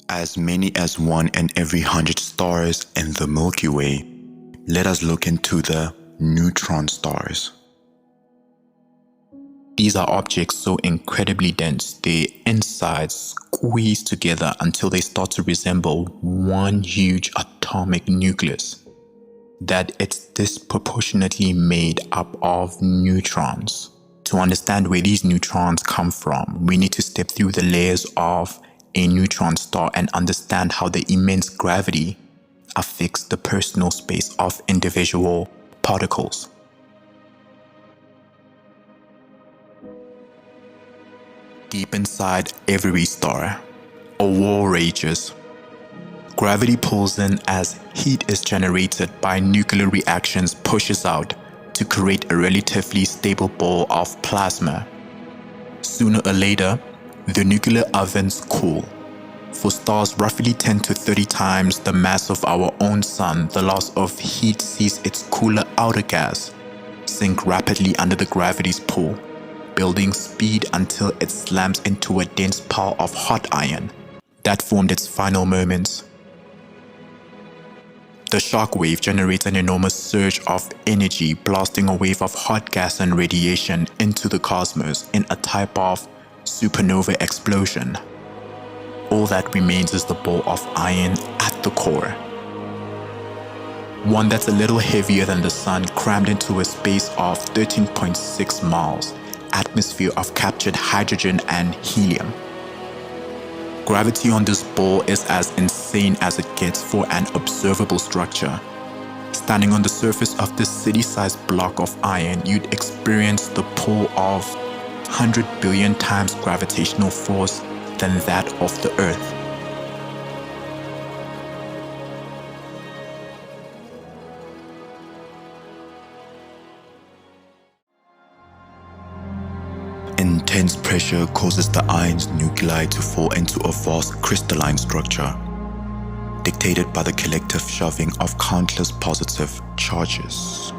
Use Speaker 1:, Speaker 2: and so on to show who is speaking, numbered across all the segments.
Speaker 1: As many as 1 in every 100 stars in the Milky Way. Let us look into the neutron stars. These are objects so incredibly dense, their insides squeeze together until they start to resemble one huge atomic nucleus. That it's disproportionately made up of neutrons. To understand where these neutrons come from, we need to step through the layers of a neutron star and understand how the immense gravity affects the personal space of individual particles. Deep inside every star, a war rages. Gravity pulls in as heat is generated by nuclear reactions pushes out to create a relatively stable ball of plasma. Sooner or later, the nuclear ovens cool. For stars roughly 10 to 30 times the mass of our own sun, the loss of heat sees its cooler outer gas sink rapidly under the gravity's pull, building speed until it slams into a dense pile of hot iron that formed its final moments. The shock wave generates an enormous surge of energy, blasting a wave of hot gas and radiation into the cosmos in a type of supernova explosion. All that remains is the ball of iron at the core. One that's a little heavier than the sun, crammed into a space of 13.6 miles, atmosphere of captured hydrogen and helium. Gravity on this ball is as insane as it gets for an observable structure. Standing on the surface of this city-sized block of iron, you'd experience the pull of 100 billion times gravitational force than that of the Earth. Intense pressure causes the iron's nuclei to fall into a vast crystalline structure, dictated by the collective shoving of countless positive charges.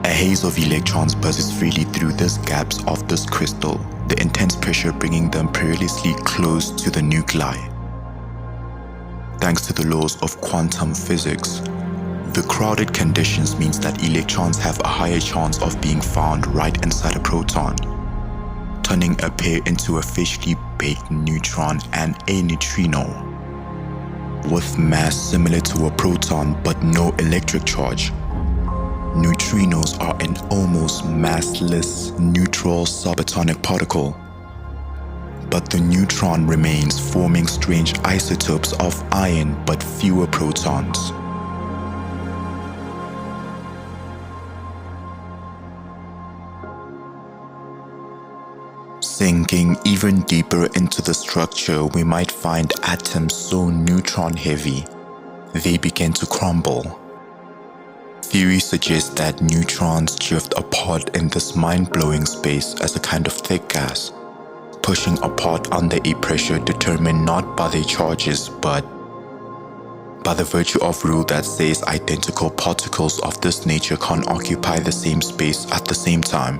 Speaker 1: A haze of electrons buzzes freely through these gaps of this crystal, the intense pressure bringing them perilously close to the nuclei. Thanks to the laws of quantum physics, the crowded conditions means that electrons have a higher chance of being found right inside a proton, turning a pair into a freshly baked neutron and a neutrino, with mass similar to a proton but no electric charge. Neutrinos are an almost massless neutral subatomic particle, but the neutron remains, forming strange isotopes of iron but fewer protons. Sinking even deeper into the structure, we might find atoms so neutron heavy, they begin to crumble. Theory suggests that neutrons drift apart in this mind-blowing space as a kind of thick gas, pushing apart under a pressure determined not by their charges but by the virtue of rule that says identical particles of this nature can't occupy the same space at the same time.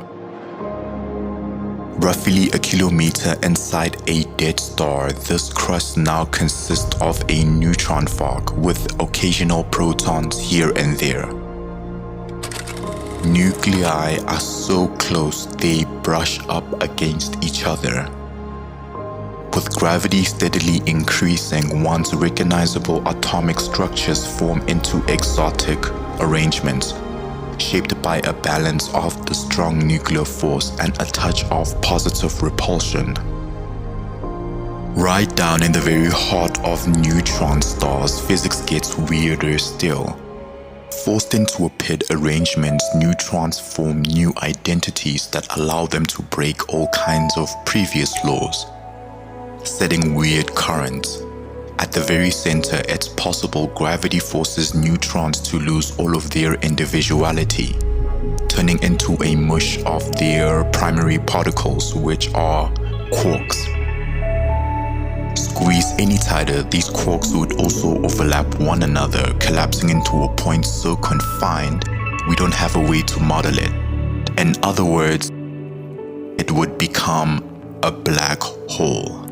Speaker 1: Roughly a kilometer inside a dead star, this crust now consists of a neutron fog with occasional protons here and there. Nuclei are so close they brush up against each other. With gravity steadily increasing, once recognizable atomic structures form into exotic arrangements, shaped by a balance of the strong nuclear force and a touch of positive repulsion. Right down in the very heart of neutron stars, physics gets weirder still. Forced into a pit arrangements, neutrons form new identities that allow them to break all kinds of previous laws, setting weird currents. At the very center, it's possible gravity forces neutrons to lose all of their individuality, turning into a mush of their primary particles, which are quarks. Squeeze any tighter, these quarks would also overlap one another, collapsing into a point so confined we don't have a way to model it. In other words, it would become a black hole.